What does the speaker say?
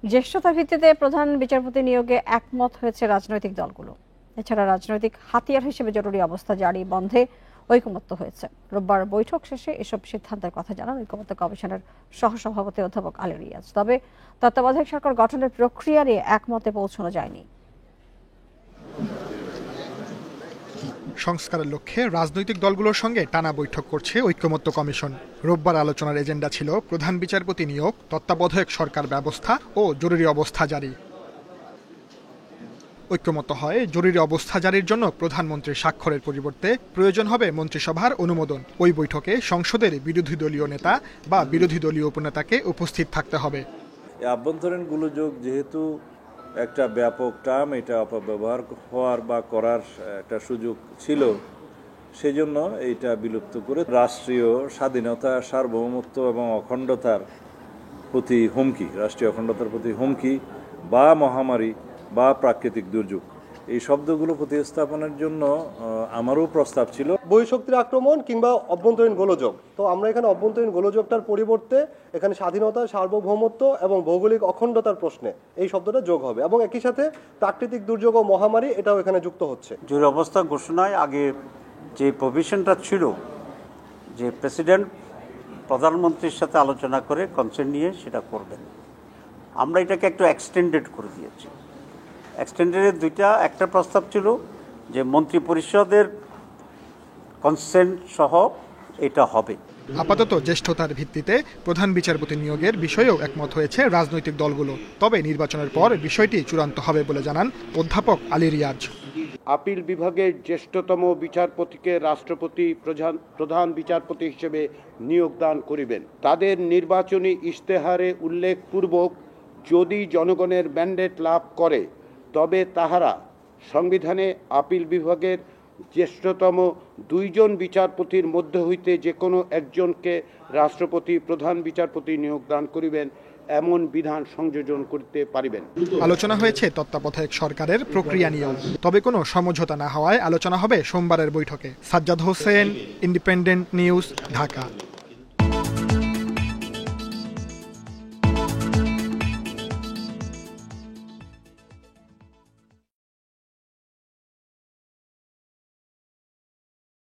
জ্যেষ্ঠতার ভিত্তিতে প্রধান বিচারপতি নিয়োগে একমত হয়েছে রাজনৈতিক দলগুলো। এছাড়া রাজনৈতিক হাতিয়ার হিসেবে জরুরি অবস্থা জারি বন্ধে ঐকমত্য হয়েছে। রোববার বৈঠক শেষে এসব সিদ্ধান্তের কথা জানান ঐকমত্য কমিশনের সহসভাপতি অধ্যাপক আলী রিয়াজ। তবে তত্ত্বাবধায়ক সরকার গঠনের প্রক্রিয়া নিয়ে একমতে পৌঁছানো যায়নি। সংস্কারের লক্ষ্যে রাজনৈতিক দলগুলোর সঙ্গে টানা বৈঠক করছে ঐকমত্য কমিশন। রোববার আলোচনার এজেন্ডা ছিল প্রধান বিচারপতি নিয়োগ, তত্ত্বাবধায়ক সরকার ব্যবস্থা ও জরুরি অবস্থা জারি। ঐকমত্য হয় জরুরি অবস্থা জারির জন্য প্রধানমন্ত্রীর স্বাক্ষরের পরিবর্তে প্রয়োজন হবে মন্ত্রিসভার অনুমোদন। ওই বৈঠকে সংসদের বিরোধী দলীয় নেতা বা বিরোধী দলীয় উপনেতাকে উপস্থিত থাকতে হবে। আভ্যন্তরীণ গোলযোগ যেহেতু একটা ব্যাপক টার্ম, এটা অপব্যবহার হওয়ার বা করার একটা সুযোগ ছিল, সেজন্য এইটা বিলুপ্ত করে রাষ্ট্রীয় স্বাধীনতা, সার্বভৌমত্ব এবং অখণ্ডতার প্রতি হুমকি, রাষ্ট্রীয় অখণ্ডতার প্রতি হুমকি বা মহামারী বা প্রাকৃতিক দুর্যোগ, এই শব্দগুলো প্রতিস্থাপনের জন্য আমারও প্রস্তাব ছিল। বহিঃশক্তির আক্রমণ কিংবা অভ্যন্তরীণ গোলযোগ, তো আমরা এখানে অভ্যন্তরীণ গোলযোগটার পরিবর্তে এখানে স্বাধীনতা, সার্বভৌমত্ব এবং ভৌগোলিক অখণ্ডতার প্রশ্নে এই শব্দটা যোগ হবে এবং একই সাথে প্রাকৃতিক দুর্যোগ ও মহামারী এটাও এখানে যুক্ত হচ্ছে। জরুরি অবস্থা ঘোষণায় আগে যে প্রভিশনটা ছিল যে প্রেসিডেন্ট প্রধানমন্ত্রীর সাথে আলোচনা করে কনসেন্ট নিয়ে সেটা করবেন, আমরা এটাকে একটু এক্সটেন্ডেড করে দিয়েছি। এক্সটেন্ডেডের একটা প্রস্তাব ছিল যে মন্ত্রী পরিষদের কনসেন্ট সহ এটা হবে। আপাতত জ্যেষ্ঠতার ভিত্তিতে প্রধান বিচারপতি নিয়োগের বিষয়েও একমত হয়েছে রাজনৈতিক দলগুলো। তবে নির্বাচনের পর বিষয়টি চূড়ান্ত হবে বলে জানান অধ্যাপক আলী রিয়াজ। আপিল বিভাগের জ্যেষ্ঠতম বিচারপতিকে রাষ্ট্রপতি প্রধান বিচারপতি হিসেবে নিয়োগদান করিবেন। তাদের নির্বাচনী ইশতেহারে উল্লেখপূর্বক যদি জনগণের ম্যান্ডেট লাভ করে তবে তাহারা সংবিধানে আপিল বিভাগের জ্যেষ্ঠতম 2 জন বিচারপতির মধ্য হইতে যে কোনো একজনকে রাষ্ট্রপতি প্রধান বিচারপতি নিয়োগদান করিবেন এমন বিধান সংযোজন করতে পারিবেন। আলোচনা হয়েছে তত্ত্বাবধায়ক সরকারের প্রক্রিয়া নিয়েও। তবে কোনো সমঝোতা না হওয়ায় আলোচনা হবে সোমবারের বৈঠকে। Sajjad Hossain, independent news, Dhaka.